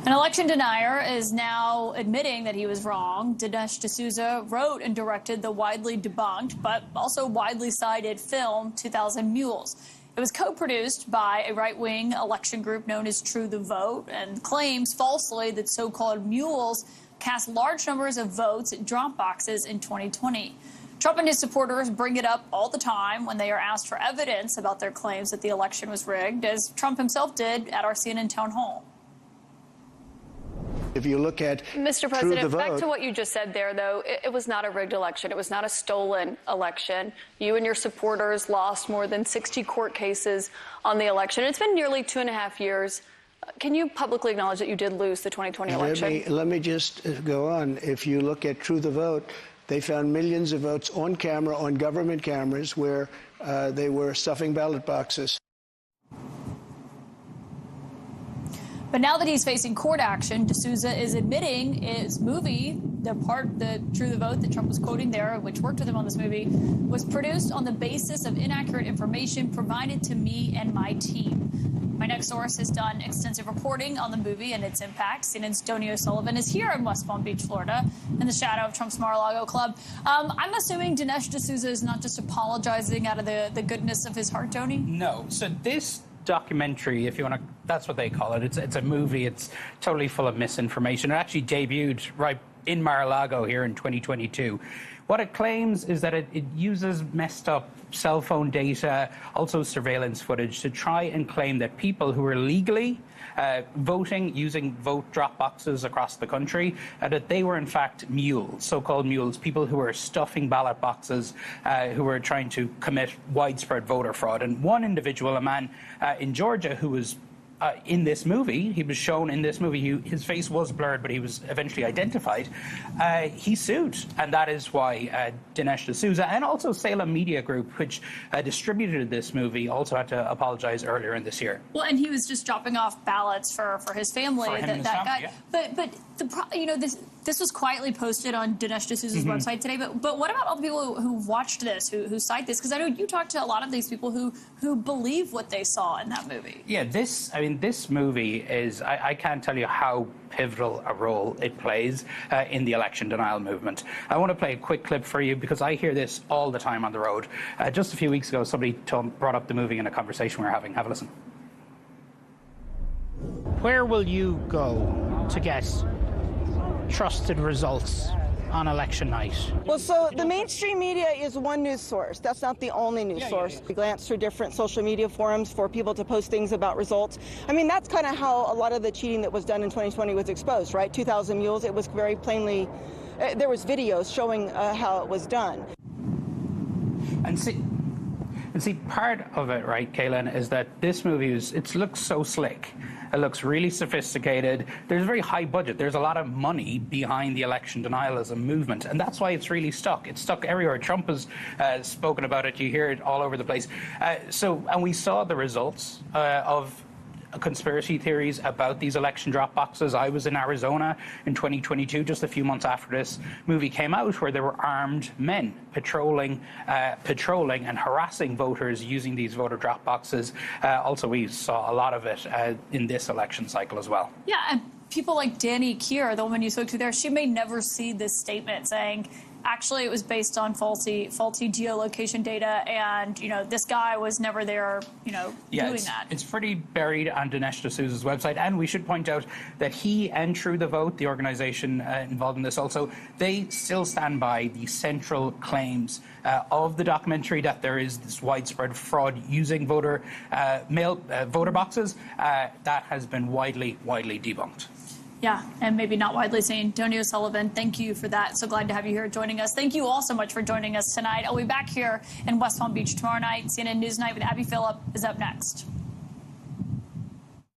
An election denier is now admitting that he was wrong. Dinesh D'Souza wrote and directed the widely debunked, but also widely cited film 2000 Mules. It was co-produced by a right-wing election group known as True the Vote and claims falsely that so-called mules cast large numbers of votes at drop boxes in 2020. Trump and his supporters bring it up all the time when they are asked for evidence about their claims that the election was rigged, as Trump himself did at our CNN town hall. If you look at Mr. President, back to what you just said there, though, it was not a rigged election. It was not a stolen election. You and your supporters lost more than 60 court cases on the election. It's been nearly 2.5 years. Can you publicly acknowledge that you did lose the 2020 election? Let me just go on. If you look at True the Vote, they found millions of votes on camera, on government cameras, where they were stuffing ballot boxes. But now that he's facing court action, D'Souza is admitting his movie, the True the Vote that Trump was quoting there, which worked with him on this movie, was produced on the basis of inaccurate information provided to me and my team. My next source has done extensive reporting on the movie and its impact. CNN's Tony O'Sullivan is here in West Palm Beach, Florida, in the shadow of Trump's Mar-a-Lago club. I'm assuming Dinesh D'Souza is not just apologizing out of the goodness of his heart, Tony? No. So this documentary, if you want to, that's what they call it. It's a movie. It's totally full of misinformation. It actually debuted right in Mar-a-Lago here in 2022. What it claims is that it uses messed up cell phone data, also surveillance footage, to try and claim that people who are legally voting using vote drop boxes across the country, that they were in fact mules, so-called mules, people who were stuffing ballot boxes, who were trying to commit widespread voter fraud. And one individual, a man in Georgia who was in this movie, he was shown in this movie, his face was blurred, but he was eventually identified. He sued, and that is why Dinesh D'Souza and also Salem Media Group, which distributed this movie, also had to apologize earlier in this year. Well, and he was just dropping off ballots for his family. For him and his family, guy. Yeah. But this was quietly posted on Dinesh D'Souza's website today. But what about all the people who watched this, who cite this? Because I know you talked to a lot of these people who believe what they saw in that movie. Yeah, this movie is, I can't tell you how pivotal a role it plays in the election denial movement. I want to play a quick clip for you because I hear this all the time on the road. Just a few weeks ago, somebody brought up the movie in a conversation we were having. Have a listen. Where will you go to get trusted results on election night? Well, so the mainstream media is one news source. That's not the only news source. We glance through different social media forums for people to post things about results. I mean, that's kind of how a lot of the cheating that was done in 2020 was exposed, right? 2000 Mules, it was very plainly, there was videos showing how it was done. And see, part of it, right, Kaylin, is that this movie it looks so slick. It looks really sophisticated. There's a very high budget. There's a lot of money behind the election denialism movement, and that's why it's really stuck. It's stuck everywhere. Trump has spoken about it. You hear it all over the place. And we saw the results of conspiracy theories about these election drop boxes. I was in Arizona in 2022, just a few months after this movie came out, where there were armed men patrolling and harassing voters using these voter drop boxes. Also, we saw a lot of it in this election cycle as well. Yeah, and people like Danny Keir, the woman you spoke to there, she may never see this statement saying, actually, it was based on faulty geolocation data, and this guy was never there, doing that. It's pretty buried on Dinesh D'Souza's website, and we should point out that he and True the Vote, the organization involved in this, also they still stand by the central claims of the documentary that there is this widespread fraud using voter boxes that has been widely debunked. Yeah, and maybe not widely seen. Tony O'Sullivan, thank you for that. So glad to have you here joining us. Thank you all so much for joining us tonight. I'll be back here in West Palm Beach tomorrow night. CNN News Night with Abby Phillip is up next.